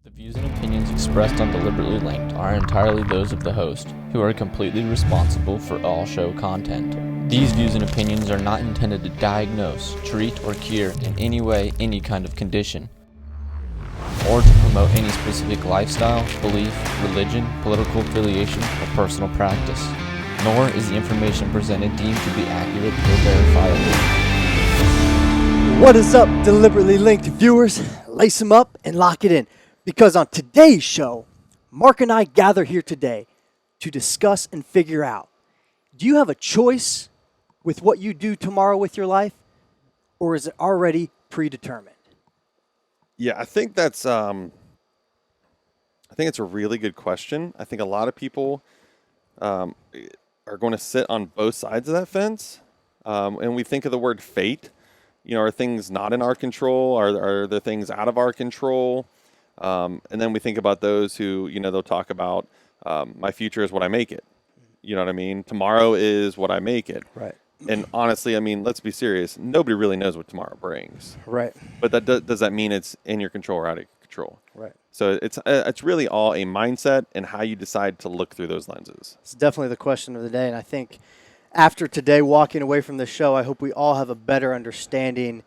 The views and opinions expressed on Deliberately Linked are entirely those of the host, who are completely responsible for all show content. These views and opinions are not intended to diagnose, treat, or cure in any way any kind of condition, or to promote any specific lifestyle, belief, religion, political affiliation, or personal practice. Nor is the information presented deemed to be accurate or verifiable. What is up, Deliberately Linked viewers? Lace them up and lock it in. Because on today's show, Mark and I gather here today to discuss and figure out, do you have a choice with what you do tomorrow with your life, or is it already predetermined? Yeah, I think it's a really good question. I think a lot of people are going to sit on both sides of that fence. And we think of the word fate. You know, are things not in our control? Are there things out of our control? And then we think about those who, you know, they'll talk about my future is what I make it. You know what I mean? Tomorrow is what I make it. Right. And honestly, I mean, let's be serious. Nobody really knows what tomorrow brings. Right. But that does that mean it's in your control or out of your control? Right. So it's really all a mindset and how you decide to look through those lenses. It's definitely the question of the day, and I think after today, walking away from the show, I hope we all have a better understanding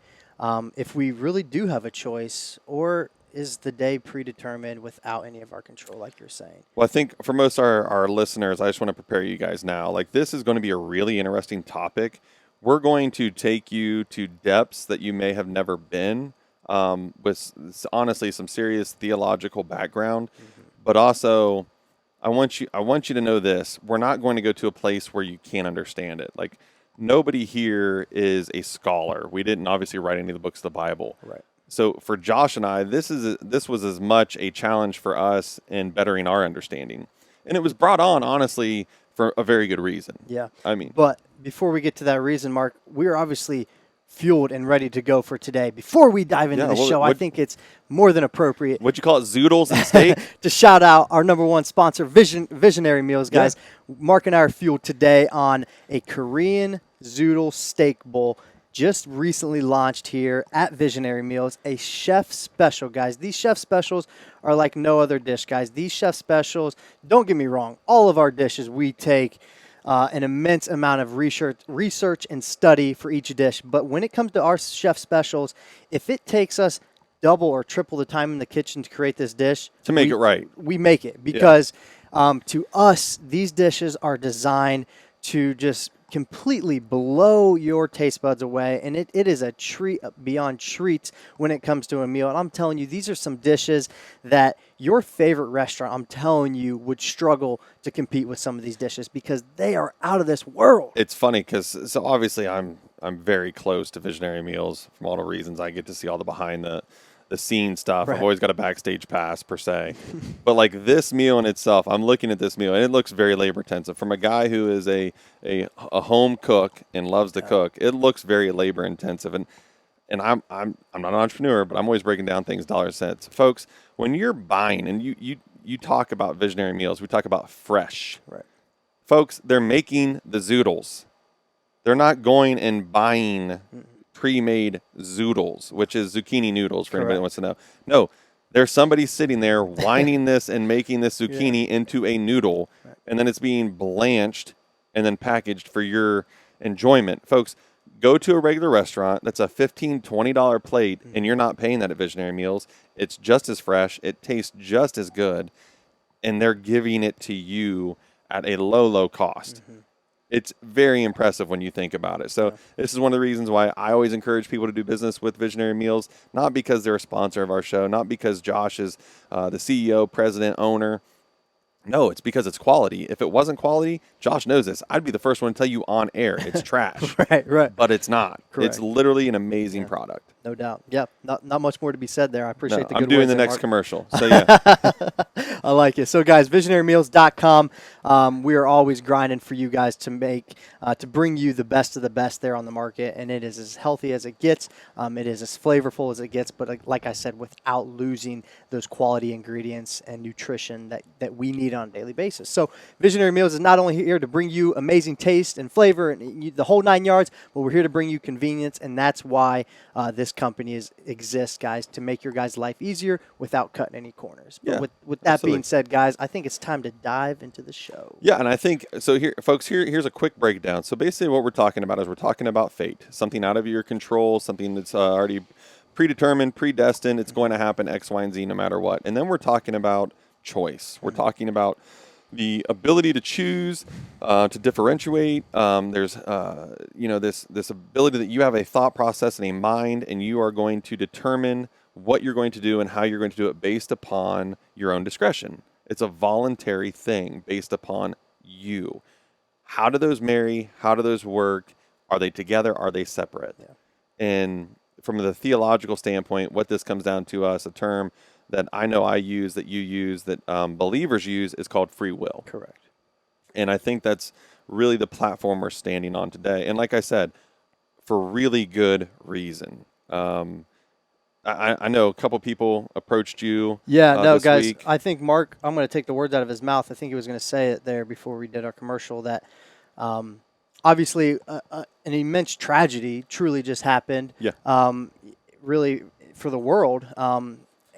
if we really do have a choice, or is the day predetermined without any of our control, like you're saying? Well, I think for most of our listeners, I just want to prepare you guys now. Like, this is going to be a really interesting topic. We're going to take you to depths that you may have never been, with honestly some serious theological background, but also I want you to know this. We're not going to go to a place where you can't understand it. Like, nobody here is a scholar. We didn't obviously write any of the books of the Bible. Right. So for Josh and I, this was as much a challenge for us in bettering our understanding. And it was brought on, honestly, for a very good reason. Yeah. I mean. But before we get to that reason, Mark, we're obviously fueled and ready to go for today. Before we dive into the show, I think it's more than appropriate. What'd you call it, zoodles and steak? To shout out our number one sponsor, Visionary Meals, guys. Yeah. Mark and I are fueled today on a Korean zoodle steak bowl. Just recently launched here at Visionary Meals, a chef special, guys. These chef specials are like no other dish, guys. These chef specials, don't get me wrong, all of our dishes, we take an immense amount of research and study for each dish. But when it comes to our chef specials, if it takes us double or triple the time in the kitchen to create this dish, to make it right, we make it. Because to us, these dishes are designed to just completely blow your taste buds away, and it is a treat beyond treats when it comes to a meal. And I'm telling you, these are some dishes that your favorite restaurant, I'm telling you, would struggle to compete with some of these dishes because they are out of this world. It's funny because so obviously I'm very close to Visionary Meals from all the reasons. I get to see all the behind the scene stuff. Right. I've always got a backstage pass per se. But like this meal in itself, I'm looking at this meal and it looks very labor intensive. From a guy who is a home cook and loves to cook, it looks very labor intensive. And I'm not an entrepreneur, but I'm always breaking down things dollar cents. Folks, when you're buying and you talk about Visionary Meals, we talk about fresh. Right. Folks, they're making the zoodles. They're not going and buying pre-made zoodles, which is zucchini noodles for anybody that wants to know. No, there's somebody sitting there winding this and making this zucchini into a noodle, and then it's being blanched and then packaged for your enjoyment. Folks, go to a regular restaurant, that's a $15, $20 plate, and you're not paying that at Visionary Meals. It's just as fresh, it tastes just as good, and they're giving it to you at a low cost. It's very impressive when you think about it. So this is one of the reasons why I always encourage people to do business with Visionary Meals, not because they're a sponsor of our show, not because Josh is the CEO, president, owner. No, it's because it's quality. If it wasn't quality, Josh knows this. I'd be the first one to tell you on air it's trash. Right. But it's not. Correct. It's literally an amazing product. No doubt. Yep. Not much more to be said there. I appreciate the good words. I'm doing the next Mark. commercial. So yeah. I like it. So, guys, visionarymeals.com. We are always grinding for you guys to bring you the best of the best there on the market, and it is as healthy as it gets. It is as flavorful as it gets, but like I said, without losing those quality ingredients and nutrition that we need on a daily basis. So, Visionary Meals is not only here to bring you amazing taste and flavor and the whole 9 yards, but we're here to bring you convenience, and that's why this company exists, guys, to make your guys' life easier without cutting any corners. But with that being said, guys, I think it's time to dive into the show. Yeah, and I think so. Here, folks, here's a quick breakdown. So basically, what we're talking about is we're talking about fate, something out of your control, something that's already predetermined, predestined. It's going to happen X, Y, and Z, no matter what. And then we're talking about choice. We're talking about the ability to choose, to differentiate. There's this ability that you have a thought process and a mind, and you are going to determine what you're going to do and how you're going to do it based upon your own discretion. It's a voluntary thing based upon you. How do those marry? How do those work? Are they together? Are they separate? Yeah. And from the theological standpoint, what this comes down to us, a term that I know I use, that you use, that believers use, is called free will. Correct. And I think that's really the platform we're standing on today. And like I said, for really good reason. I know a couple people approached you. Yeah, no, this guys. week. I think Mark, I'm going to take the words out of his mouth. I think he was going to say it there before we did our commercial that obviously an immense tragedy truly just happened. Yeah. Really for the world.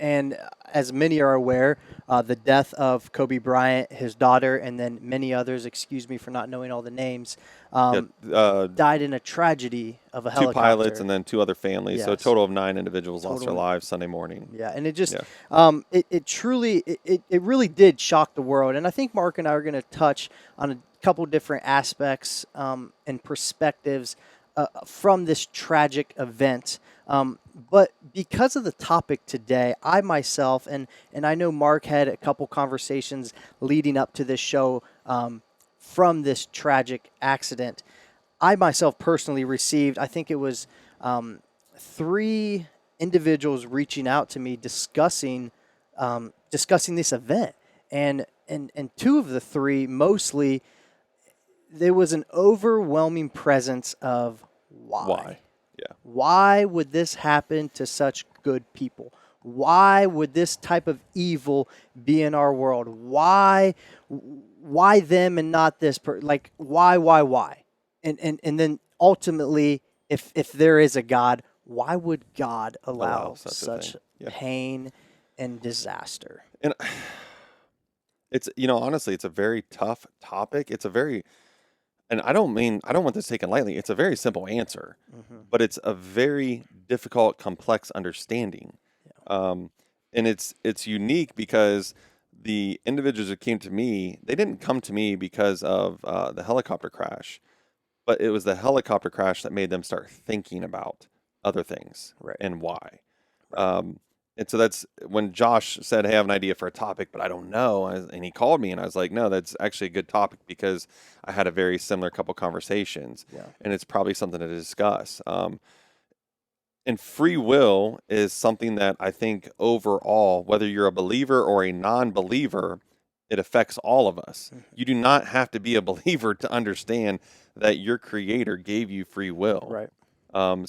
And as many are aware, the death of Kobe Bryant, his daughter, and then many others, excuse me for not knowing all the names, died in a tragedy of a helicopter. 2 pilots and then 2 other families. Yes. So a total of 9 individuals lost their lives Sunday morning. Yeah, and it just, it truly, it really did shock the world. And I think Mark and I are going to touch on a couple different aspects and perspectives from this tragic event. But because of the topic today, I myself, and I know Mark had a couple conversations leading up to this show from this tragic accident. I myself personally received, I think it was 3 individuals reaching out to me discussing this event. And 2 of the 3, mostly, there was an overwhelming presence of why. Yeah. Why would this happen to such good people? Why would this type of evil be in our world? Why them and not this? Why? And then ultimately, if there is a God, why would God allow such pain and disaster? And it's, honestly, it's a very tough topic. It's a very, and I don't want this taken lightly. It's a very simple answer, but it's a very difficult, complex understanding. Yeah. And it's unique because the individuals that came to me, they didn't come to me because of the helicopter crash, but it was the helicopter crash that made them start thinking about other things and why. And so that's when Josh said, hey, I have an idea for a topic, but I don't know. And he called me and I was like, no, that's actually a good topic because I had a very similar couple conversations and it's probably something to discuss. And free will is something that I think overall, whether you're a believer or a non-believer, it affects all of us. You do not have to be a believer to understand that your creator gave you free will. Right.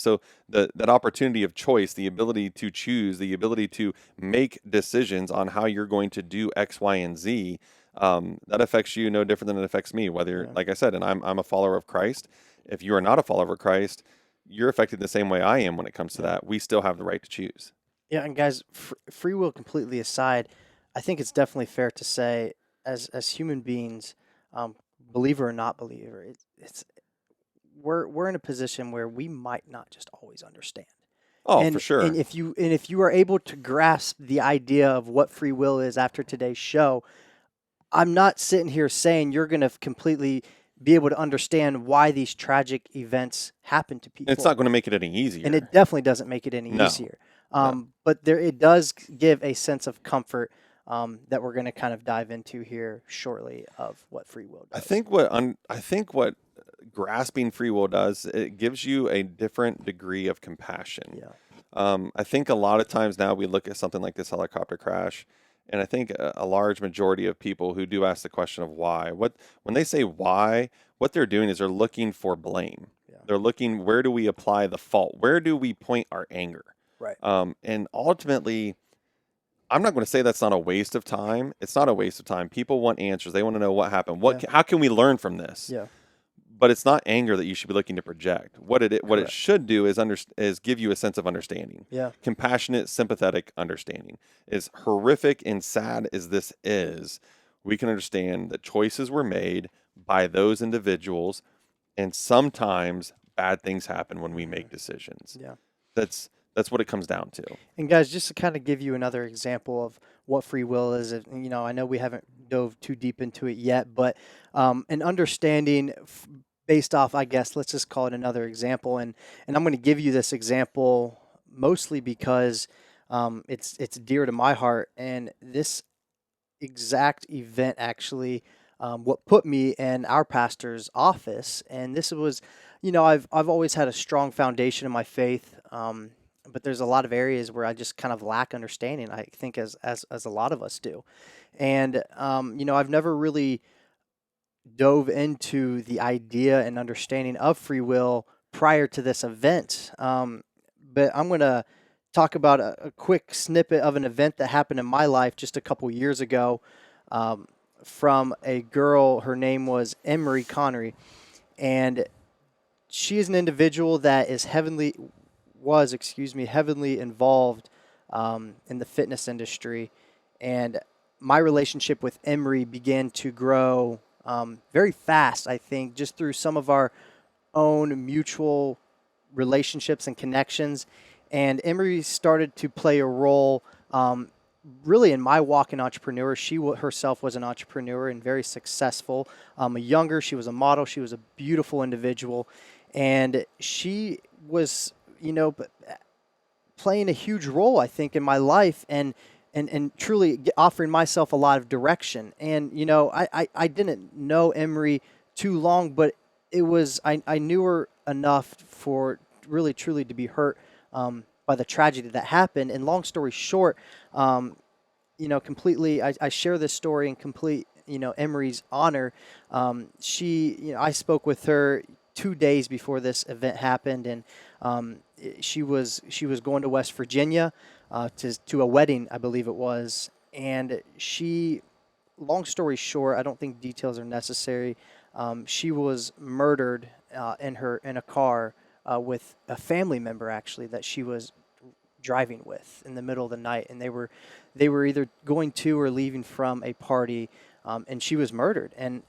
So that opportunity of choice, the ability to choose, the ability to make decisions on how you're going to do X, Y, and Z, that affects you no different than it affects me. Whether, like I said, and I'm a follower of Christ. If you are not a follower of Christ, you're affected the same way I am when it comes to that. We still have the right to choose. Yeah, and guys, free will completely aside, I think it's definitely fair to say, as human beings, believer or not believer, we're in a position where we might not just always understand. For sure. And if you are able to grasp the idea of what free will is after today's show, I'm not sitting here saying you're going to completely be able to understand why these tragic events happen to people. And it's not going to make it any easier. And it definitely doesn't make it any easier. But it does give a sense of comfort that we're going to kind of dive into here shortly of what free will does. I think what grasping free will does, it gives you a different degree of compassion. Yeah. I think a lot of times now we look at something like this helicopter crash And I think a large majority of people who do ask the question of why, when they say why, what they're doing is they're looking for blame. Yeah. They're looking, where do we apply the fault? Where do we point our anger? Right. And ultimately, I'm not going to say that's not a waste of time. It's not a waste of time. People want answers. They want to know what happened. How can we learn from this? Yeah. But it's not anger that you should be looking to project. What it Correct. should do is give you a sense of understanding. Yeah. Compassionate, sympathetic understanding. As horrific and sad as this is, we can understand that choices were made by those individuals, and sometimes bad things happen when we make decisions. Yeah. That's what it comes down to. And guys, just to kind of give you another example of what free will is, I know we haven't dove too deep into it yet, but an understanding based off, I guess, let's just call it another example. And I'm going to give you this example mostly because it's dear to my heart. And this exact event actually what put me in our pastor's office. And this was, I've always had a strong foundation in my faith. But there's a lot of areas where I just kind of lack understanding, I think, as a lot of us do. And, I've never really dove into the idea and understanding of free will prior to this event. But I'm going to talk about a quick snippet of an event that happened in my life just a couple years ago from a girl. Her name was Emery Connery. And she is an individual that is heavily involved in the fitness industry. And my relationship with Emery began to grow very fast, I think, just through some of our own mutual relationships and connections. And Emery started to play a role really in my walk in entrepreneur. She herself was an entrepreneur and very successful. She was a model. She was a beautiful individual. And she was playing a huge role, I think, in my life and truly offering myself a lot of direction. And, I didn't know Emery too long, but it was, I knew her enough for really, truly to be hurt by the tragedy that happened. And long story short, completely, I share this story in complete, Emery's honor. I spoke with her 2 days before this event happened, and she was going to West Virginia to a wedding, I believe it was. And long story short, I don't think details are necessary. She was murdered in a car with a family member, actually, that she was driving with in the middle of the night, and they were either going to or leaving from a party, and she was murdered. And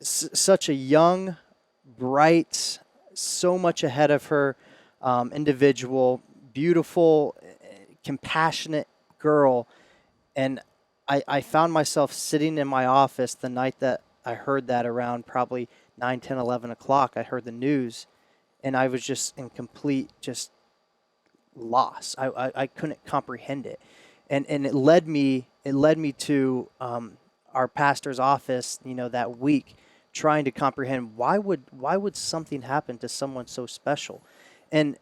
such a young, bright, so much ahead of her individual, beautiful, compassionate girl. And I found myself sitting in my office the night that I heard that, around probably 9, 10, 11 o'clock. I heard the news, and I was just in complete loss. I couldn't comprehend it. And it led me to our pastor's office, that week, trying to comprehend why would something happen to someone so special. And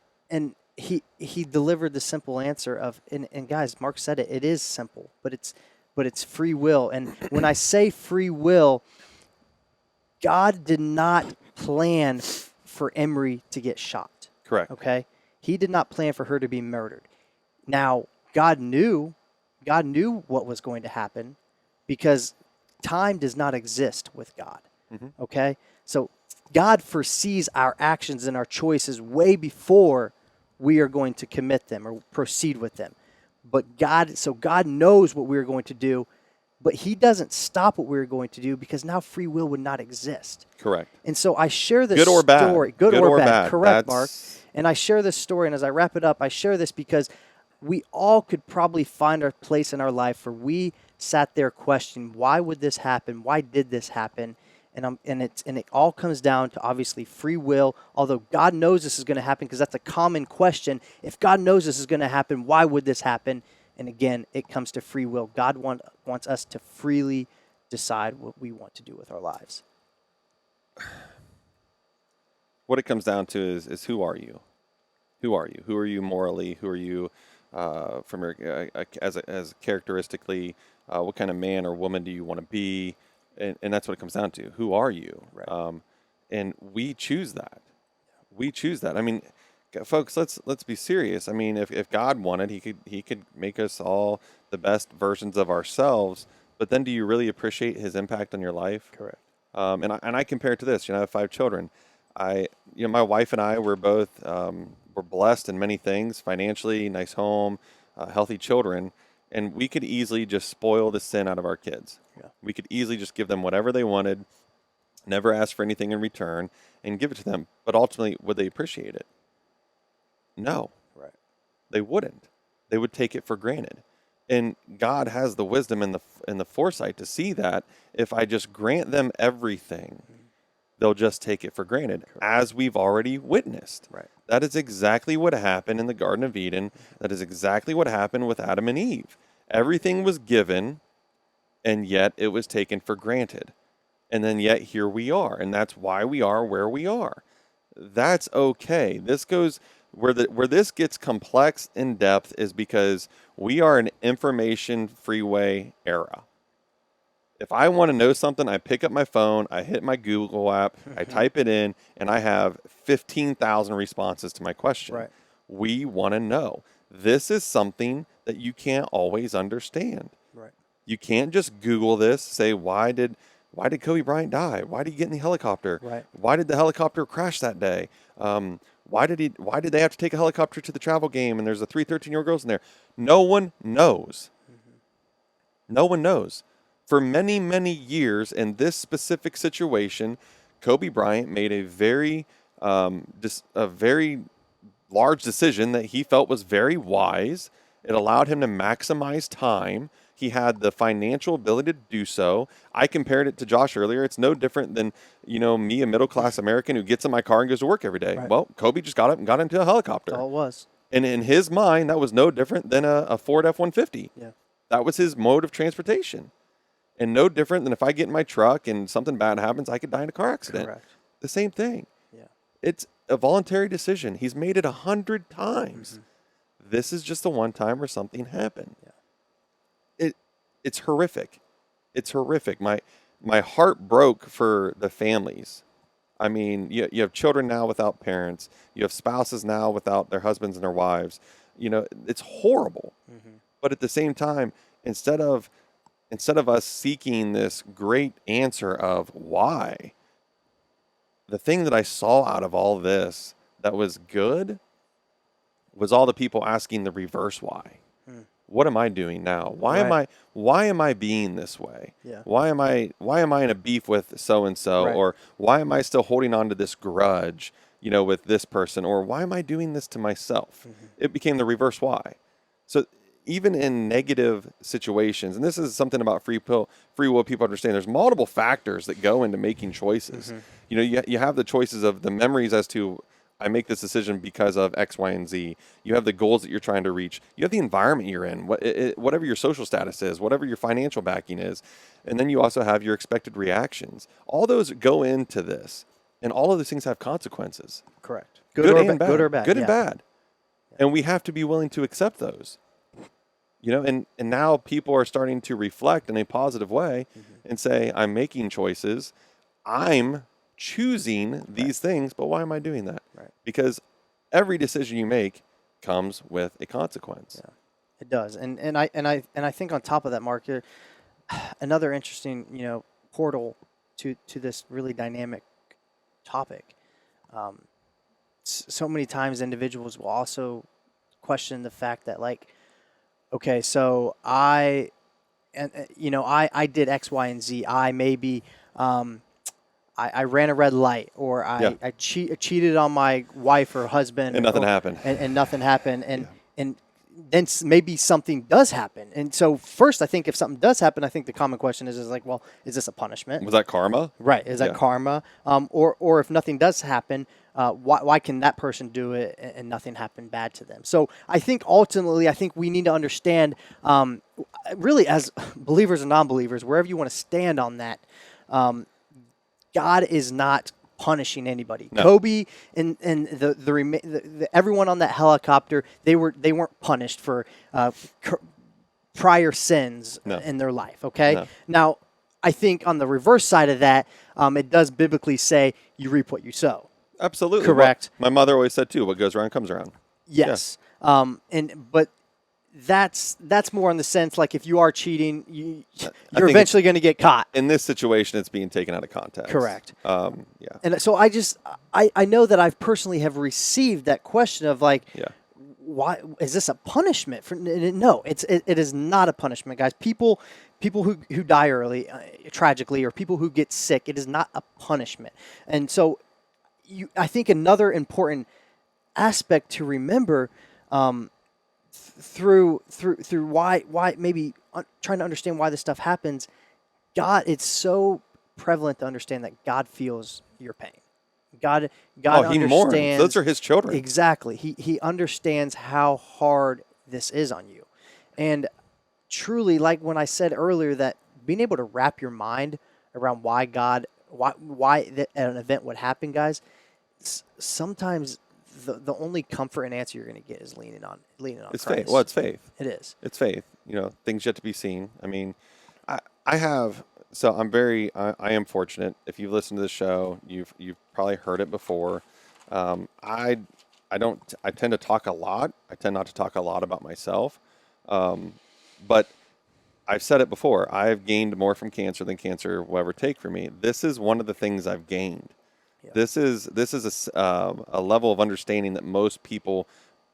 he delivered the simple answer of, and guys, Mark said it is simple, but it's free will. And when I say free will, God did not plan for Emery to get shot. Correct. Okay? He did not plan for her to be murdered. Now, God knew what was going to happen, because time does not exist with God. Mm-hmm. Okay? So God foresees our actions and our choices way before we are going to commit them or proceed with them. But God knows what we're going to do, but he doesn't stop what we're going to do, because now free will would not exist. Correct. And so I share this Good or bad. story. Good or bad. Correct, That's... Mark. And I share this story, and as I wrap it up, I share this because we all could probably find our place in our life where we sat there questioning, why would this happen? Why did this happen? And it all comes down to, obviously, free will. Although God knows this is going to happen, because that's a common question. If God knows this is going to happen, why would this happen? And again, it comes to free will. God wants us to freely decide what we want to do with our lives. What it comes down to is who are you? Who are you? Who are you morally? Who are you from your as characteristically, what kind of man or woman do you want to be, and that's what it comes down to. Who are you? Right. And we choose that. We choose that. I mean, folks, let's be serious. I mean, if God wanted, he could make us all the best versions of ourselves. But then, do you really appreciate His impact on your life? Correct. And I compare it to this. I have 5 children. My wife and I were both were blessed in many things, financially, nice home, healthy children, and we could easily just spoil the sin out of our kids. Yeah. We could easily just give them whatever they wanted, never ask for anything in return, and give it to them. But ultimately, would they appreciate it? No. Right. They wouldn't. They would take it for granted. And God has the wisdom and the foresight to see that if I just grant them everything, they'll just take it for granted, as we've already witnessed. Right. That is exactly what happened in the Garden of Eden. That is exactly what happened with Adam and Eve. Everything was given, and yet it was taken for granted. And then yet here we are, and that's why we are where we are. That's okay. This goes where this gets complex in depth is because we are an information freeway era. If I want to know something, I pick up my phone, I hit my Google app, I type it in, and I have 15,000 responses to my question. Right. We want to know. This is something that you can't always understand. Right. You can't just Google this, say, why did Kobe Bryant die? Why did he get in the helicopter? Right. Why did the helicopter crash that day? Why did they have to take a helicopter to the travel game and there's 3 13-year-old girls in there? No one knows. No one knows. For many, many years in this specific situation, Kobe Bryant made a very large decision that he felt was very wise. It allowed him to maximize time. He had the financial ability to do so. I compared it to Josh earlier. It's no different than, me, a middle-class American who gets in my car and goes to work every day. Right. Well, Kobe just got up and got into a helicopter. That's all it was. And in his mind, that was no different than a Ford F-150. Yeah. That was his mode of transportation. And no different than if I get in my truck and something bad happens, I could die in a car accident. Correct. The same thing. Yeah. It's a voluntary decision. He's made it 100 times. This is just the one time where something happened. Yeah. It's horrific. It's horrific. My heart broke for the families. I mean, you have children now without parents. You have spouses now without their husbands and their wives. It's horrible. But at the same time, instead of us seeking this great answer of why, the thing that I saw out of all this that was good was all the people asking the reverse why. What am I doing now? Why am I being this way? Yeah. Why am I in a beef with so and so, Right. or why am I still holding on to this grudge, with this person, or why am I doing this to myself? It became the reverse why. So even in negative situations, and this is something about free will people understand, there's multiple factors that go into making choices. You have the choices of the memories as to, I make this decision because of X, Y, and Z. You have the goals that you're trying to reach. You have the environment you're in, whatever your social status is, whatever your financial backing is. And then you also have your expected reactions. All those go into this. And all of those things have consequences. Correct. Good and bad. Good or bad. Good yeah. and bad. And we have to be willing to accept those. And now people are starting to reflect in a positive way and say, I'm making choices. I'm choosing these things, but why am I doing that? Right. Because every decision you make comes with a consequence. Yeah, it does. And I think on top of that, Mark, another interesting, portal to this really dynamic topic. So many times individuals will also question the fact that, like, okay, so I did X, Y, and Z. I maybe I ran a red light, or I cheated on my wife or husband, And nothing happened. and nothing happened, and then maybe something does happen. And so first, I think if something does happen, I think the common question is like, well, is this a punishment? Was that karma? Right. Is that karma? Or if nothing does happen, why can that person do it and nothing happen bad to them? So I think ultimately, we need to understand, really, as believers and non-believers, wherever you want to stand on that, God is not punishing anybody. No. Kobe and the everyone on that helicopter, they weren't punished for prior sins No. in their life. Okay, No. now I think on the reverse side of that, it does biblically say you reap what you sow. Absolutely. Correct. My mother always said too, what goes around comes around. Yes. But that's more in the sense like if you are cheating, you're eventually going to get caught. In this situation, it's being taken out of context. Correct. Yeah. And so I know that I've personally have received that question of like, Yeah. why is this a punishment? No, it is not a punishment, guys. People who die early, tragically, or people who get sick, it is not a punishment. And so I think another important aspect to remember through why maybe trying to understand why this stuff happens. God, it's so prevalent to understand that God feels your pain. God He understands. mourns. Those are his children. Exactly. He understands how hard this is on you, and truly, like when I said earlier, that being able to wrap your mind around why an event would happen, guys. Sometimes the only comfort and answer you're going to get is leaning on It's Christ. faith. Well, it's faith. It is. It's faith. Things yet to be seen. I mean, I have. So I'm very. I am fortunate. If you've listened to the show, you've probably heard it before. I don't. I tend to talk a lot. I tend not to talk a lot about myself. But I've said it before. I've gained more from cancer than cancer will ever take from me. This is one of the things I've gained. Yeah. This is a level of understanding that most people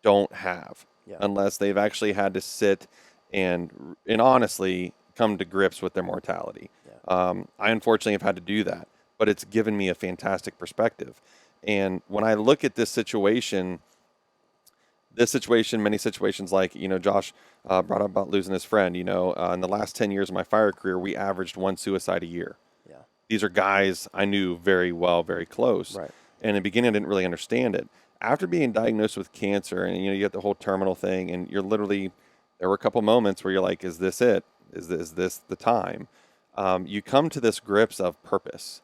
don't have unless they've actually had to sit and honestly come to grips with their mortality. Yeah. I unfortunately have had to do that, but it's given me a fantastic perspective. And when I look at this situation, many situations like, Josh brought up about losing his friend, in the last 10 years of my fire career, we averaged 1 suicide a year. Yeah. These are guys I knew very well, very close. Right. And in the beginning, I didn't really understand it. After being diagnosed with cancer and, you get the whole terminal thing and you're literally, there were a couple moments where you're like, is this it? Is this the time? You come to this grips of purpose.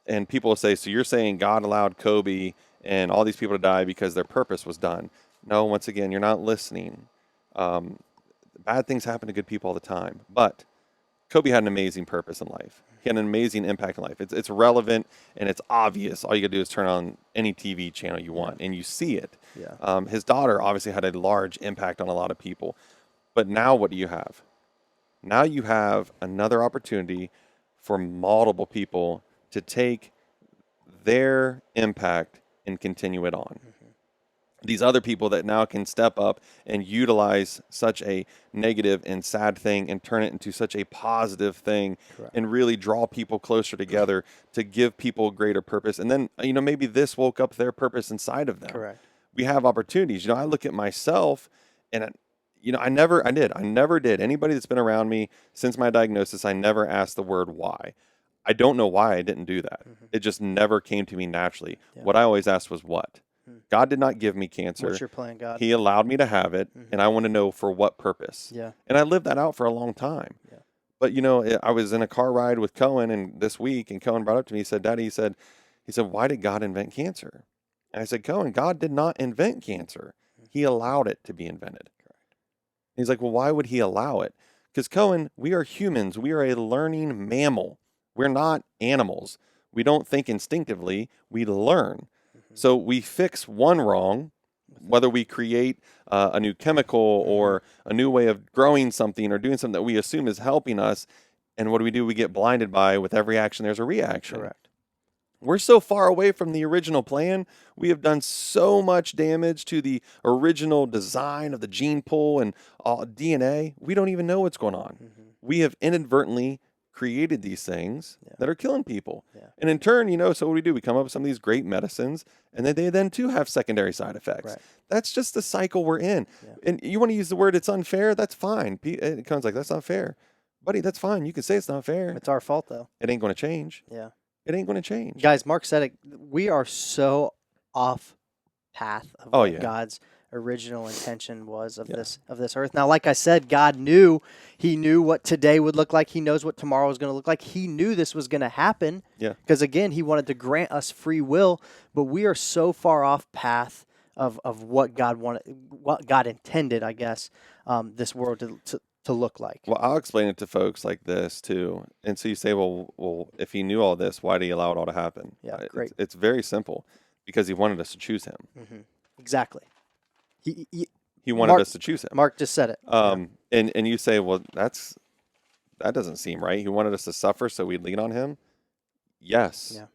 And people will say, so you're saying God allowed Kobe and all these people to die because their purpose was done. No, once again, you're not listening. Bad things happen to good people all the time. But Kobe had an amazing purpose in life. He had an amazing impact in life. It's relevant and it's obvious. All you got to do is turn on any TV channel you want and you see it. Yeah. His daughter obviously had a large impact on a lot of people. But now what do you have? Now you have another opportunity for multiple people to take their impact and continue it on. Mm-hmm. These other people that now can step up and utilize such a negative and sad thing and turn it into such a positive thing. Correct. And really draw people closer together to give people greater purpose. And then, maybe this woke up their purpose inside of them. Correct. We have opportunities. I look at myself and I never did. Anybody that's been around me since my diagnosis, I never asked the word why. I don't know why I didn't do that. Mm-hmm. It just never came to me naturally. Yeah. What I always asked was what? God did not give me cancer. What's your plan, God? He allowed me to have it, and I want to know for what purpose. Yeah. And I lived that out for a long time. Yeah. But, I was in a car ride with Cohen this week, and Cohen brought up to me, he said, Daddy, he said, why did God invent cancer? And I said, Cohen, God did not invent cancer. He allowed it to be invented. Correct. He's like, well, why would he allow it? Because, Cohen, we are humans. We are a learning mammal. We're not animals. We don't think instinctively. We learn. So we fix one wrong, whether we create a new chemical or a new way of growing something or doing something that we assume is helping us. And what do? We get blinded by with every action, there's a reaction. Correct. We're so far away from the original plan. We have done so much damage to the original design of the gene pool and DNA. We don't even know what's going on. Mm-hmm. We have inadvertently created these things that are killing people. Yeah. And in turn, so what do? We come up with some of these great medicines and then they then too have secondary side effects. Right. That's just the cycle we're in. Yeah. And you want to use the word it's unfair, that's fine. It comes like, that's not fair. Buddy, that's fine. You can say it's not fair. It's our fault though. It ain't going to change. Yeah. It ain't going to change. Guys, Mark said it. We are so off path of what God's original intention was of this earth. Now, like I said, God knew He knew what today would look like. He knows what tomorrow is going to look like. He knew this was going to happen. Yeah. Because again, he wanted to grant us free will, but we are so far off path of what God wanted, what God intended, I guess, this world to look like. Well, I'll explain it to folks like this too. And so you say, well, if he knew all this, why did he allow it all to happen? Yeah, great. It's very simple, because he wanted us to choose him. Mm-hmm. Exactly. He wanted us to choose him. Mark just said it. And you say, well, that doesn't seem right. He wanted us to suffer so we'd lean on him. Yes. Yeah.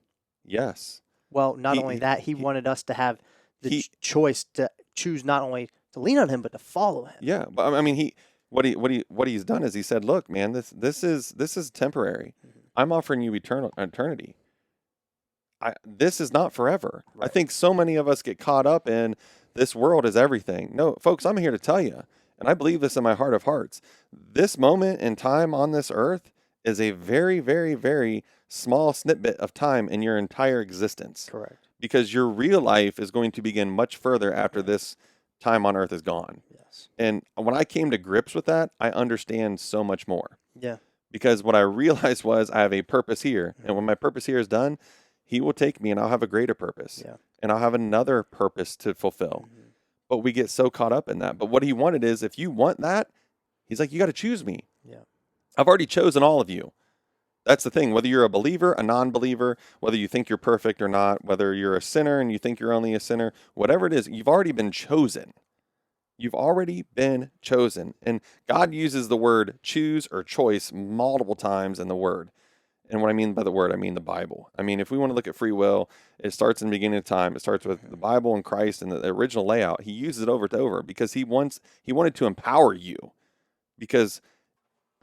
Yes. Well, not only that, he wanted us to have the choice to choose not only to lean on him, but to follow him. Yeah. But I mean, what he's done is he said, look, man, this is temporary. Mm-hmm. I'm offering you eternity. This is not forever. Right. I think so many of us get caught up in this world is everything. No, folks, I'm here to tell you, and I believe this in my heart of hearts. This moment in time on this earth is a very, very, very small snippet of time in your entire existence. Correct. Because your real life is going to begin much further after this time on earth is gone. Yes. And when I came to grips with that, I understand so much more. Yeah. Because what I realized was I have a purpose here. And when my purpose here is done, he will take me and I'll have a greater purpose. Yeah. And I'll have another purpose to fulfill. Mm-hmm. But we get so caught up in that. But what he wanted is, if you want that, he's like, you got to choose me. Yeah. I've already chosen all of you. That's the thing. Whether you're a believer, a non-believer, whether you think you're perfect or not, whether you're a sinner and you think you're only a sinner, whatever it is, you've already been chosen. You've already been chosen. And God uses the word choose or choice multiple times in the word. And what I mean by the word, I mean the Bible. I mean, if we want to look at free will, it starts in the beginning of time. It starts with the Bible and Christ and the original layout. He uses it over and over because he wanted to empower you. Because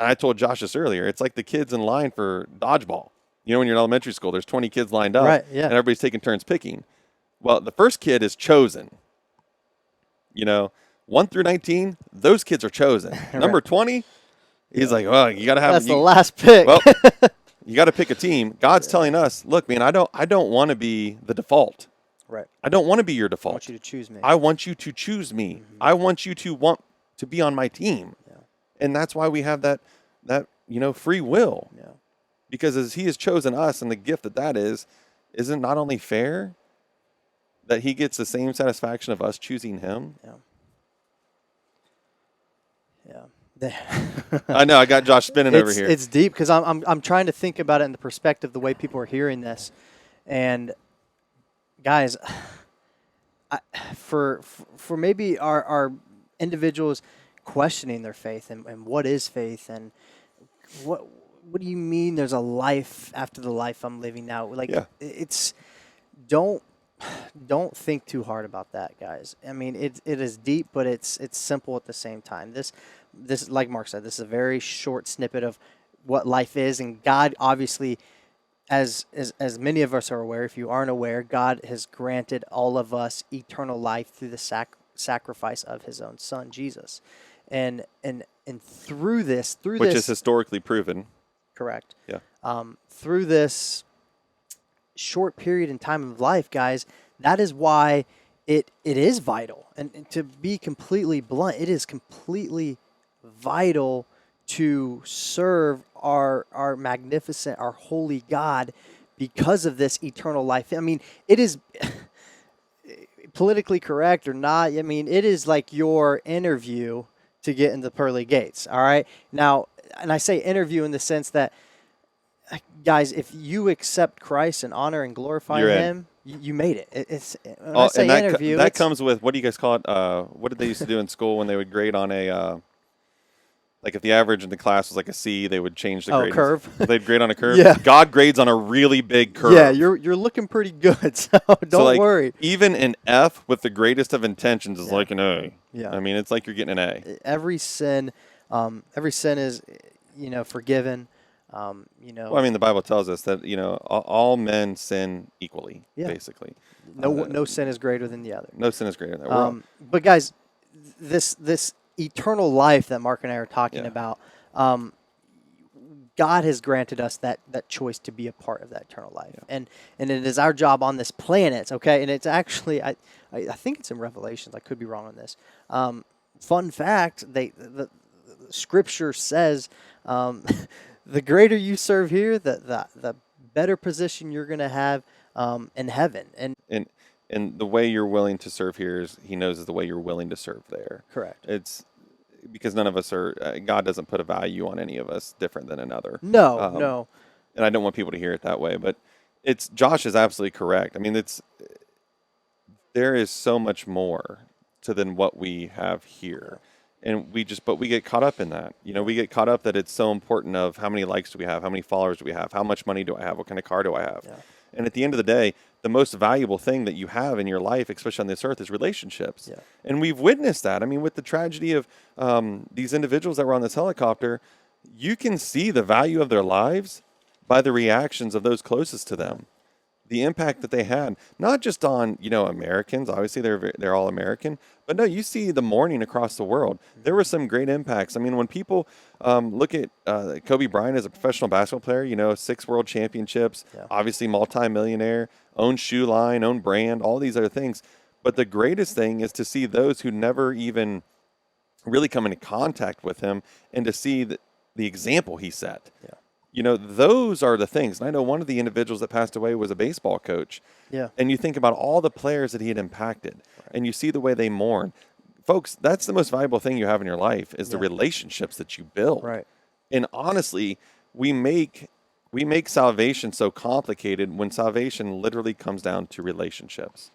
I told Josh this earlier, it's like the kids in line for dodgeball. You know, when you're in elementary school, there's 20 kids lined up, right, yeah. and everybody's taking turns picking. Well, the first kid is chosen. You know, 1 through 19, those kids are chosen. Right. Number 20, he's like, well, you got to have. That's the last pick. Well, you got to pick a team. God's telling us, look, man, I don't want to be the default. Right. I don't want to be your I default. want you to choose me. I want you to choose me. Mm-hmm. I want you to want to be on my team. Yeah. And that's why we have that free will. Yeah. Because as he has chosen us, and the gift that is, isn't not only fair that he gets the same satisfaction of us choosing him. Yeah. Yeah. I know I got Josh spinning over here. It's deep because I'm trying to think about it in the perspective the way people are hearing this, and guys, for maybe our individuals questioning their faith and what is faith and what do you mean there's a life after the life I'm living now? Like it's don't think too hard about that, guys. I mean, it is deep, but it's simple at the same time. This like Mark said, this is a very short snippet of what life is, and God obviously, as many of us are aware, if you aren't aware, God has granted all of us eternal life through the sacrifice of His own Son, Jesus, and through this, which is historically proven. Correct. Yeah. Through this short period in time of life, guys, that is why it is vital. And to be completely blunt, it is completely vital to serve our magnificent, our holy God because of this eternal life. I mean, it is politically correct or not. I mean, it is like your interview to get into the pearly gates. All right. Now, and I say interview in the sense that, guys, if you accept Christ and honor and glorify Him, you made it. It's when I say interview. That comes with, what do you guys call it? What did they used to do in school when they would grade on a like if the average in the class was like a C, they would change the grade. Curve. They'd grade on a curve. Yeah. God grades on a really big curve. Yeah, you're looking pretty good, so don't worry. Even an F with the greatest of intentions is like an A. Yeah. I mean, it's like you're getting an A. Every sin is, forgiven. Well, I mean, the Bible tells us that all men sin equally. Yeah. Basically. No sin is greater than the other. No sin is greater than the other. But guys, this eternal life that Mark and I are talking about, God has granted us that choice to be a part of that eternal life, and it is our job on this planet. Okay, and it's actually I think it's in Revelations. I could be wrong on this. Fun fact: the Scripture says, the greater you serve here, the better position you're going to have in heaven. And the way you're willing to serve here is He knows is the way you're willing to serve there. Correct. It's because none of us are. God doesn't put a value on any of us different than another. No. And I don't want people to hear it that way, but Josh is absolutely correct. I mean, there is so much more than what we have here. And we get caught up in that. We get caught up that it's so important of how many likes do we have? How many followers do we have? How much money do I have? What kind of car do I have? Yeah. And at the end of the day, the most valuable thing that you have in your life, especially on this earth, is relationships. Yeah. And we've witnessed that. I mean, with the tragedy of these individuals that were on this helicopter, you can see the value of their lives by the reactions of those closest to them. The impact that they had, not just on, Americans, obviously they're all American, but no, you see the mourning across the world. There were some great impacts. I mean, when people look at Kobe Bryant as a professional basketball player, 6 world championships, obviously multimillionaire, own shoe line, own brand, all these other things. But the greatest thing is to see those who never even really come into contact with him and to see the example he set. Yeah. Those are the things. And I know one of the individuals that passed away was a baseball coach. Yeah. And you think about all the players that he had impacted, and you see the way they mourn. Folks, that's the most valuable thing you have in your life is the relationships that you build. Right. And honestly, we make salvation so complicated when salvation literally comes down to relationships.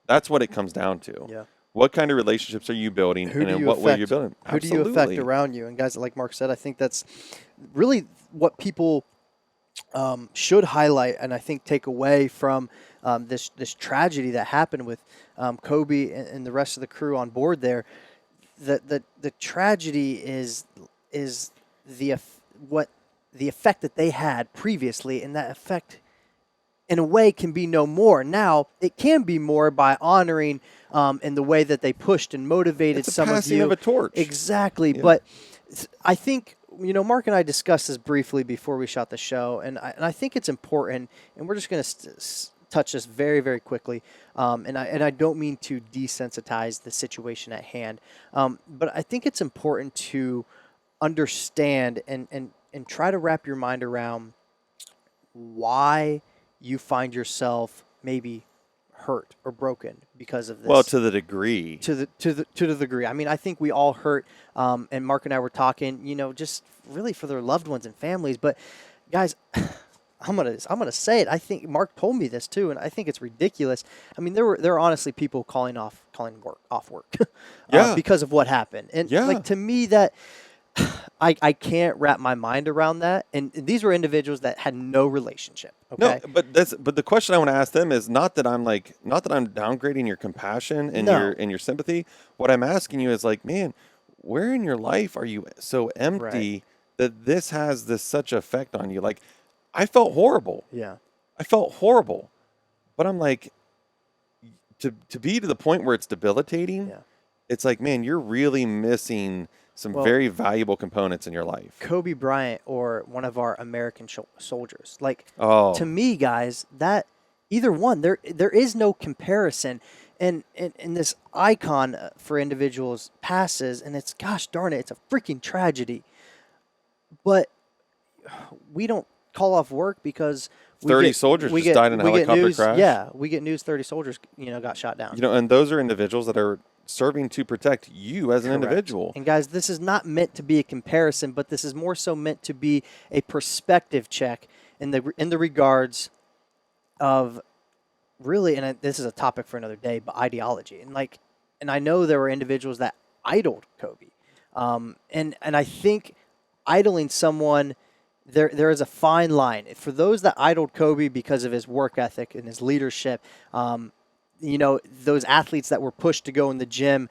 That's what it comes down to. Yeah. What kind of relationships are you building, and in what way are you building? Who do you affect around you? And guys, like Mark said, I think that's really what people should highlight, and I think take away from this tragedy that happened with Kobe and the rest of the crew on board there. The tragedy is the effect that they had previously, and that effect, in a way, can be no more. Now it can be more by honoring in the way that they pushed and motivated some of you. It's a passing of a torch. Exactly, Yeah. But I think Mark and I discussed this briefly before we shot the show, and I think it's important, and we're just going to touch this very, very quickly. And I don't mean to desensitize the situation at hand, but I think it's important to understand and try to wrap your mind around why you find yourself maybe hurt or broken because of this. Well, to the degree. To the degree. I mean, I think we all hurt. And Mark and I were talking, just really for their loved ones and families. But guys, I'm gonna say it. I think Mark told me this too, and I think it's ridiculous. I mean, there were honestly people calling work off work because of what happened. And like, to me, that I can't wrap my mind around that. And these were individuals that had no relationship. Okay? No, but the question I want to ask them is not that I'm downgrading your compassion and your sympathy. What I'm asking you is like, man, where in your life are you so empty that this has such effect on you? Like, I felt horrible. Yeah. I felt horrible. But I'm like, to be to the point where it's debilitating, it's like, man, you're really missing some very valuable components in your life. Kobe Bryant or one of our American soldiers. Like, to me, guys, that either one, there is no comparison. And this icon for individuals passes, and it's, gosh darn it, it's a freaking tragedy. But we don't call off work because 30 soldiers just died in a helicopter crash. Yeah, we get news 30 soldiers, got shot down. And those are individuals that are serving to protect you as an individual. And guys, this is not meant to be a comparison, but this is more so meant to be a perspective check in the regards of really, and this is a topic for another day, but ideology. And I know there were individuals that idoled Kobe. And I think idling someone, there is a fine line. For those that idoled Kobe because of his work ethic and his leadership, those athletes that were pushed to go in the gym,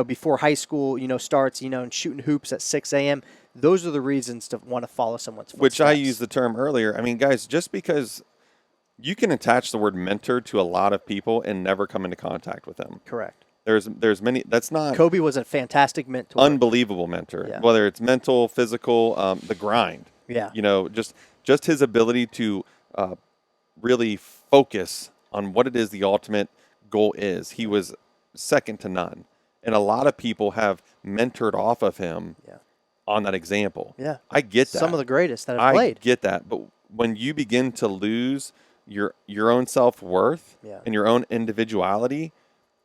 before high school, starts, and shooting hoops at 6 a.m., those are the reasons to want to follow someone's footsteps. Which I used the term earlier. I mean, guys, just because you can attach the word mentor to a lot of people and never come into contact with them. Correct. There's many. That's not. Kobe was a fantastic mentor. Unbelievable mentor. Whether it's mental, physical, the grind. Yeah. Just his ability to really focus on what it is the ultimate goal is. He was second to none. And a lot of people have mentored off of him on that example. Yeah. I get that. Some of the greatest that have I played. get that. But when you begin to lose your own self-worth Yeah. and your own individuality,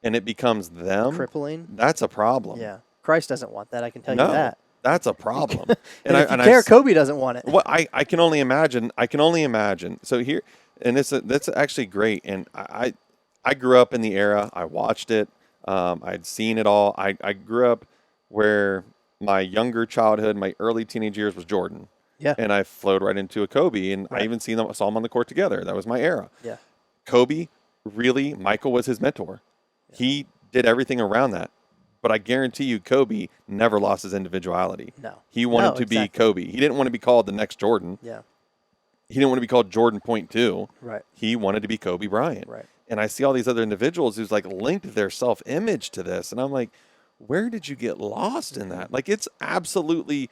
and it becomes them, Crippling. that's a problem. Yeah. Christ doesn't want that. I can tell No, you that. that's a problem. And if you care, Kobe doesn't want it. Well, I can only imagine. I can only imagine. So here, and that's actually great. And I grew up in the era. I watched it. I'd seen it all. I grew up where my younger childhood, my early teenage years was Jordan. Yeah. And I flowed right into a Kobe, and Right. I even saw them on the court together. That was my era. Yeah. Kobe, really, Michael was his mentor. Yeah. He did everything around that. But I guarantee you, Kobe never lost his individuality. No. He wanted No, to be exactly. Kobe. He didn't want to be called the next Jordan. Yeah. He didn't want to be called Jordan Point 2. Right. He wanted to be Kobe Bryant. Right. And I see all these other individuals who's like linked their self-image to this. And I'm like, where did you get lost in that? Like, it's absolutely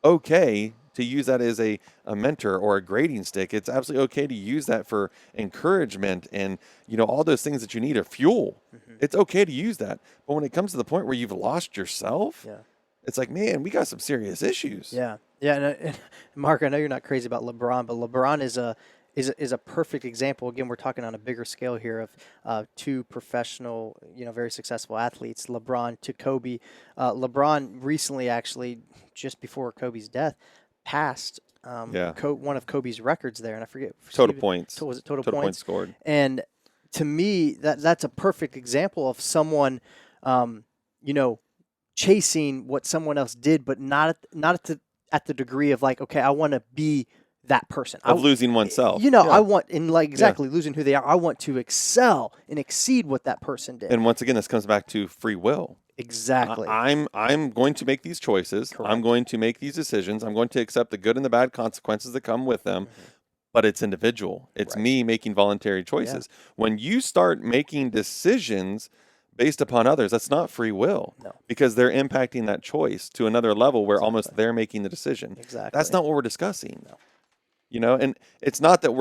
okay to use that as a mentor or a grading stick. It's absolutely okay to use that for encouragement and, all those things that you need, or fuel. Mm-hmm. It's okay to use that. But when it comes to the point where you've lost yourself, Yeah. it's like, man, we got some serious issues. Yeah. Yeah. And Mark, I know you're not crazy about LeBron, but LeBron is a perfect example. Again, we're talking on a bigger scale here of two professional, very successful athletes, LeBron to Kobe. LeBron recently, actually, just before Kobe's death, passed one of Kobe's records there, and I forget. Total points. Was it total points points scored? And to me, that's a perfect example of someone, chasing what someone else did, but not at the degree of like, okay, I want to be that person. Of losing oneself. I want, and like exactly losing who they are. I want to excel and exceed what that person did. And once again, this comes back to free will. Exactly. I'm going to make these choices. Correct. I'm going to make these decisions. I'm going to accept the good and the bad consequences that come with them. Mm-hmm. But it's individual. It's Right. me making voluntary choices. When you start making decisions based upon others, that's not free will. No. Because they're impacting that choice to another level where almost they're making the decision. Exactly. That's not what we're discussing. No. And it's not that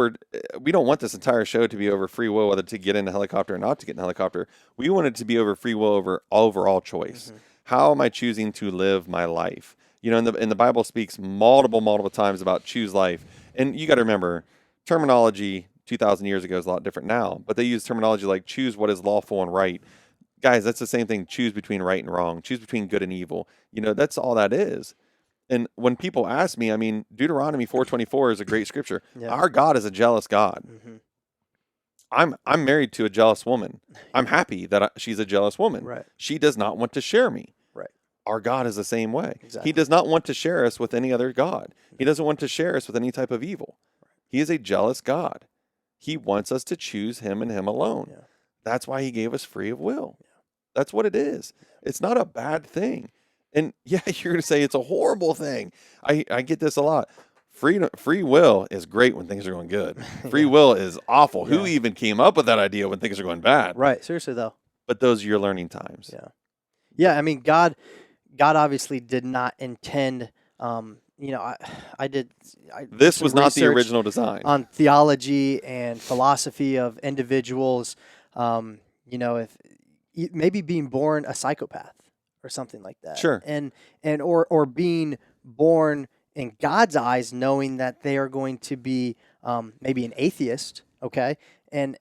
we don't want this entire show to be over free will, whether to get in a helicopter or not to get in a helicopter. We want it to be over free will, over overall choice. Mm-hmm. How am I choosing to live my life? And the Bible speaks multiple times about choose life. And you got to remember, terminology 2,000 years ago is a lot different now, but they use terminology like choose what is lawful and right. Guys, that's the same thing. Choose between right and wrong. Choose between good and evil. That's all that is. And when people ask me, Deuteronomy 4:24 is a great scripture. Yeah. Our God is a jealous God. Mm-hmm. I'm married to a jealous woman. I'm happy that she's a jealous woman. Right. She does not want to share me. Right. Our God is the same way. Exactly. He does not want to share us with any other God. He doesn't want to share us with any type of evil. He is a jealous God. He wants us to choose him and him alone. Yeah. That's why he gave us free of will. That's what it is. It's not a bad thing. And yeah, you're going to say it's a horrible thing. I get this a lot. Free will is great when things are going good. Free will is awful. Yeah. Who even came up with that idea when things are going bad? Right. Seriously, though. But those are your learning times. Yeah. Yeah. God obviously did not intend. This did was some not the research original design. on theology and philosophy of individuals. If maybe being born a psychopath or something like that. Sure. Or being born in God's eyes, knowing that they are going to be maybe an atheist, okay, and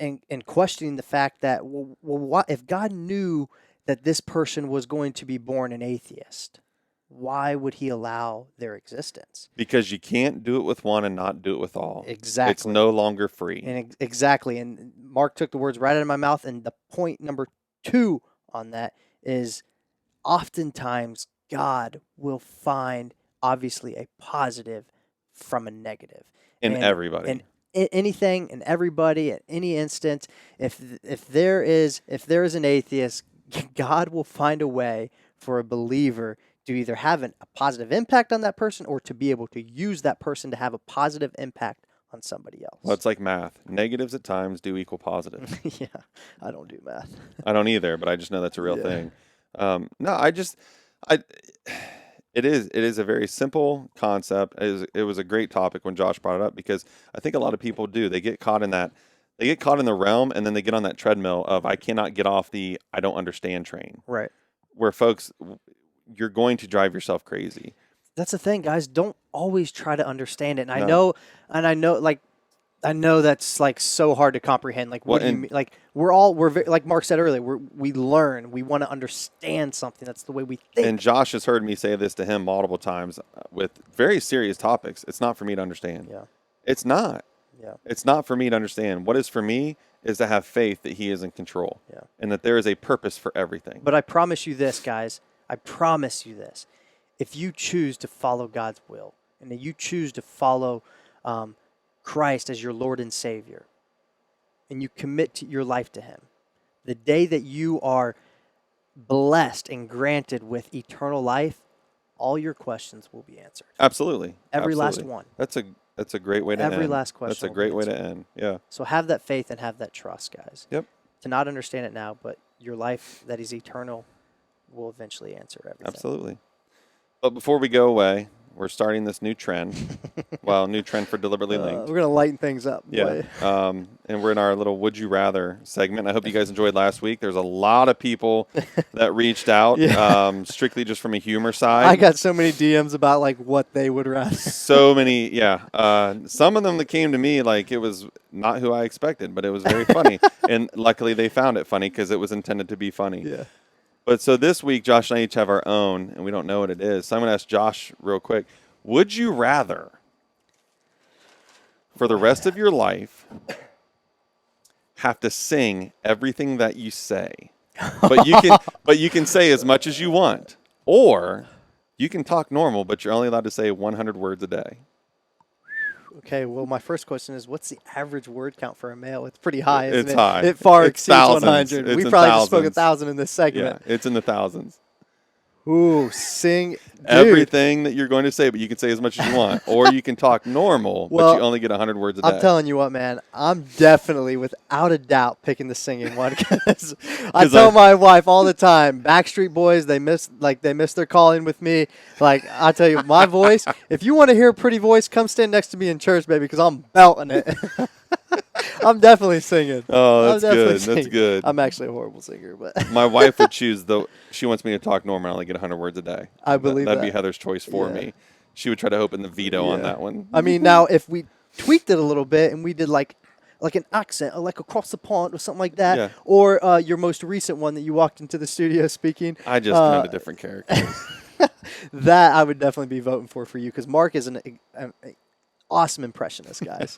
questioning the fact that what if God knew that this person was going to be born an atheist? Why would he allow their existence? Because you can't do it with one and not do it with all. Exactly. It's no longer free. And exactly. And Mark took the words right out of my mouth. And the point number 2 on that is oftentimes God will find obviously a positive from a negative. In everybody. And anything and everybody at any instance, if there is an atheist, God will find a way for a believer to either have a positive impact on that person or to be able to use that person to have a positive impact on somebody else. Well, it's like math. Negatives at times do equal positive. Yeah, I don't do math. I don't either, but I just know that's a real thing. It is a very simple concept. It was a great topic when Josh brought it up, because I think a lot of people do. They get caught in that. They get caught in the realm, and then they get on that treadmill of I cannot get off the I don't understand train. Right. Where folks, you're going to drive yourself crazy. That's the thing, guys. Don't always try to understand it. And No. I know that's like so hard to comprehend. Like, what Well, do you mean? Like, like Mark said earlier, we learn. We want to understand something. That's the way we think. And Josh has heard me say this to him multiple times with very serious topics. It's not for me to understand. Yeah. It's not. Yeah. It's not for me to understand. What is for me is to have faith that he is in control. Yeah. And that there is a purpose for everything. But I promise you this, guys. I promise you this. If you choose to follow God's will and that you choose to follow Christ as your Lord and Savior, and you commit your life to Him, the day that you are blessed and granted with eternal life, all your questions will be answered. Absolutely. Every last Absolutely. one. That's a great way to end. Every last question That's a will be great way to answered. end. Yeah. So have that faith and have that trust, guys. Yep. To not understand it now, but your life that is eternal will eventually answer everything. Absolutely. But before we go away, we're starting this new trend. New trend for Deliberately Linked. We're going to lighten things up. Yeah. boy. And we're in our little Would You Rather segment. I hope you guys enjoyed last week. There's a lot of people that reached out, Yeah. strictly just from a humor side. I got so many DMs about like what they would rather. So many, yeah. Some of them that came to me, like it was not who I expected, but it was very funny. And luckily they found it funny because it was intended to be funny. Yeah. But so this week, Josh and I each have our own, and we don't know what it is. So I'm going to ask Josh real quick. Would you rather, for the rest of your life, have to sing everything that you say, but you can say as much as you want, or you can talk normal, but you're only allowed to say 100 words a day? Okay, well, my first question is, what's the average word count for a male? It's pretty high, isn't It's it? high. It far It's exceeds thousands. 100. It's We in probably just spoke thousands. 1,000 in this segment. Yeah, it's in the thousands. Ooh, sing. Dude, Everything that you're going to say, but you can say as much as you want, or you can talk normal, Well, but you only get 100 words a day. I'm telling you what, man. I'm definitely, without a doubt, picking the singing one because I tell my wife all the time, Backstreet Boys, they miss their calling with me. Like I tell you, my voice. If you want to hear a pretty voice, come stand next to me in church, baby, because I'm belting it. I'm definitely singing. Oh, I'm that's definitely good. That's singing. good. I'm actually a horrible singer, but My wife would choose she wants me to talk normal and only get 100 words a day. I believe That'd be that. Heather's choice for Yeah. me. She would try to open the veto on Yeah. that one. I mean, now if we tweaked it a little bit and we did like an accent, or like across the pond or something like that, Yeah. or your most recent one that you walked into the studio speaking, I just meant a different character. that I would definitely be voting for you because Mark is an awesome impressionist, guys.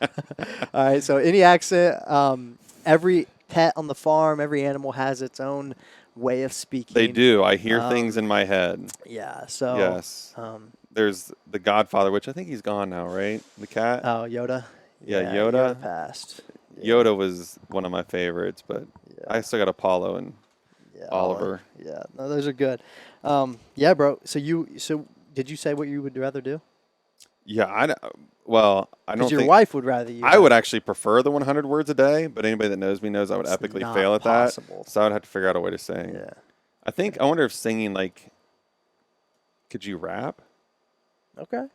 All right, so any accent, every pet on the farm, every animal has its own way of speaking. They do. I hear things in my head. Yeah. So. Yes. There's the Godfather, which I think he's gone now, right? The cat. Oh, Yoda. Yeah, Yoda. passed. Yoda was one of my favorites, but Yeah. I still got Apollo and Yeah, Oliver. Yeah, no, those are good. Yeah, bro. So did you say what you would rather do? yeah. I don't Because your think wife would rather you. I would actually prefer the 100 words a day, but anybody that knows me knows I would It's epically not fail at possible. that. So I would have to figure out a way to sing. Yeah. I wonder if singing, like, could you rap? Okay.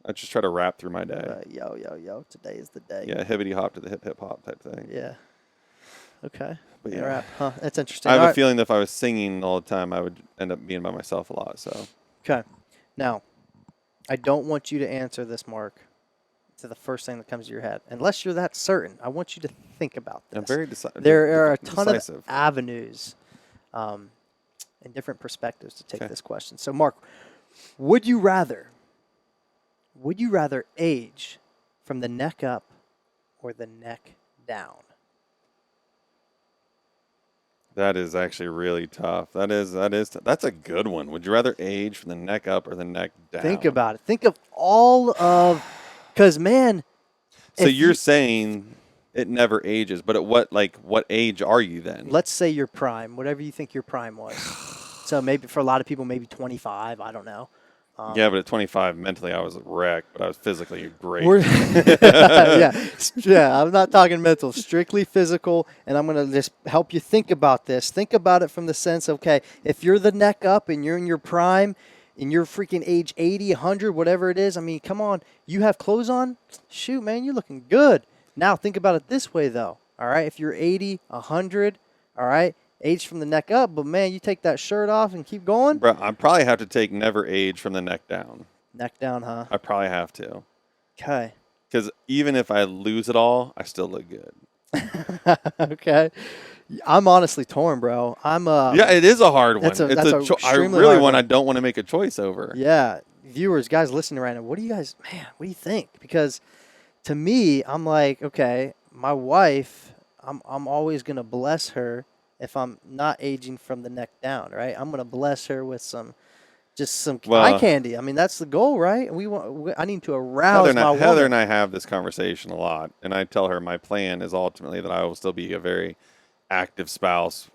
I'd just try to rap through my day. Yo. Today is the day. Yeah, hibbity hop to the hip hip hop type thing. Yeah. Okay. But Yeah, yeah. rap. Huh. That's interesting. I have All a right. feeling that if I was singing all the time, I would end up being by myself a lot. So Okay. Now, I don't want you to answer this, Mark, to the first thing that comes to your head, unless you're that certain. I want you to think about this. I'm very decisive. There are a ton decisive. of avenues and different perspectives to take Okay. this question. So, Mark, would you rather age from the neck up or the neck down? That is actually really tough. That's a good one. Would you rather age from the neck up or the neck down? Think about it. Think of all of, because man, So if you're you- saying it never ages, but at what age are you then? let's say your prime, whatever you think your prime was. So maybe for a lot of people, maybe 25. I don't know. Yeah, but at 25, mentally I was wrecked, but I was physically great. Yeah. I'm not talking mental, strictly physical. And I'm going to just help you think about this. Think about it from the sense of, okay, if you're the neck up and you're in your prime and you're freaking age 80, 100, whatever it is, I mean, come on, you have clothes on? Shoot, man, you're looking good. Now think about it this way, though. All right, if you're 80, 100, all right, age from the neck up, but man, you take that shirt off and keep going. Bro, I probably have to take never age from the neck down. Neck down, huh? I probably have to. Okay. Because even if I lose it all, I still look good. Okay. I'm honestly torn, bro. Yeah, it is a hard one. That's a I extremely really hard one. I don't want to make a choice over. Yeah. Viewers, guys listening right now, what do you think? Because to me, I'm like, okay, my wife, I'm always going to bless her if I'm not aging from the neck down, right? I'm going to bless her with some eye candy. I mean, that's the goal, right? I need to arouse my woman. Heather and I have this conversation a lot, and I tell her my plan is ultimately that I will still be a very active spouse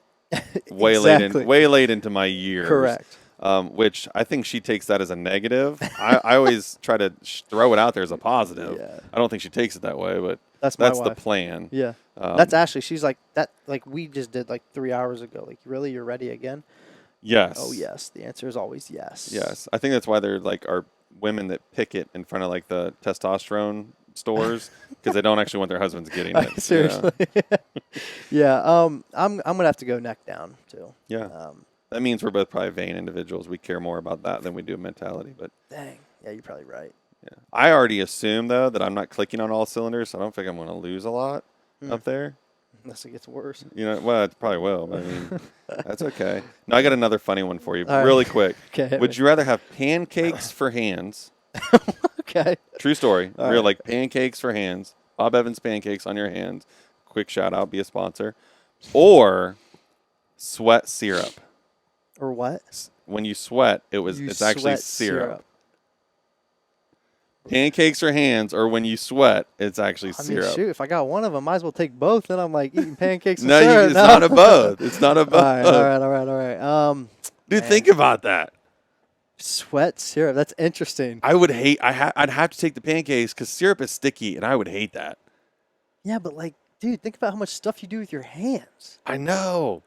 way late into my years. Correct. Which I think she takes that as a negative. I always try to throw it out there as a positive. Yeah. I don't think she takes it that way, but that's the wife. plan. Yeah. That's Ashley. She's like that. Like we just did like 3 hours ago. Like, really, you're ready again? Yes. Oh yes. The answer is always yes. Yes. I think that's why there like are women that pick it in front of like the testosterone stores because they don't actually want their husbands getting it. Seriously. Yeah. I'm gonna have to go neck down too. Yeah. That means we're both probably vain individuals. We care more about that than we do mentality. But dang. Yeah, you're probably right. yeah. I already assume though that I'm not clicking on all cylinders, so I don't think I'm going to lose a lot up there. Unless it gets worse. You know, well, it probably will. But I mean, that's okay. No, I got another funny one for you, All really right. quick. Okay. Would you rather have pancakes for hands? Okay. True story. All Real right. like pancakes for hands. Bob Evans pancakes on your hands. Quick shout out, be a sponsor. Or sweat syrup. Or what? When you sweat, it's actually sweat syrup. Pancakes for hands, or when you sweat, it's actually I mean, syrup. shoot, if I got one of them, might as well take both. Then I'm like eating pancakes and No, syrup. it's not a both. It's not a both. All right. Dude, man. think about that. Sweat syrup. That's interesting. I would hate. I'd have to take the pancakes because syrup is sticky, and I would hate that. Yeah, but like, dude, think about how much stuff you do with your hands. I know.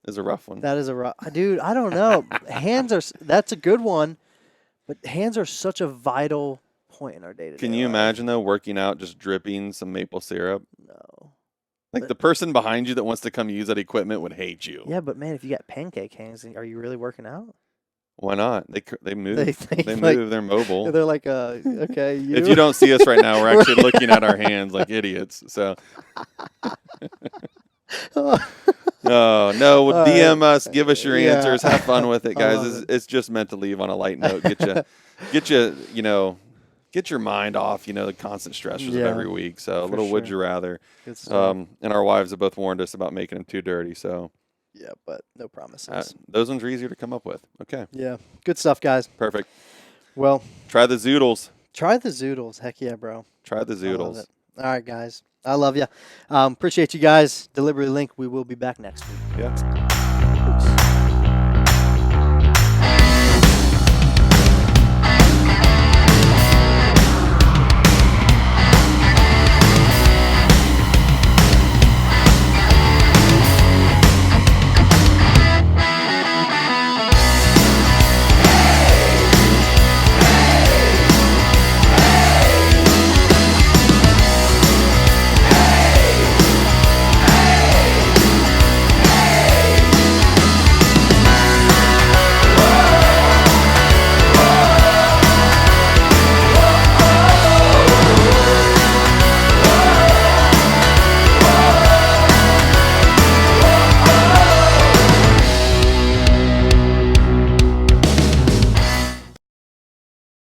It's a rough one. That is a rough. Dude, I don't know. That's a good one, but hands are such a vital point in our day-to-day Can you life. imagine though working out just dripping some maple syrup? No. Like the person behind you that wants to come use that equipment would hate you. Yeah, but man, if you got pancake hands, are you really working out? Why not? They move. They They like- move. They're mobile. They're like, okay, you. If you don't see us right now, we're actually looking at our hands like idiots. So, oh no, All DM right. us, give us your Yeah. answers, have fun with it, I guys. love It's just meant to leave on a light note. Get your mind off, the constant stressors of Yeah, every week. So a for little would sure. you rather. Good stuff. And our wives have both warned us about making them too dirty. So Yeah, but no promises. those ones are easier to come up with. Okay, Yeah, good stuff, guys. perfect. Well, Try the zoodles. try the zoodles. Heck yeah, bro. Try the I love zoodles. it. All right, guys. I love you. Appreciate you guys. Deliberately Link. We will be back next week. Yeah.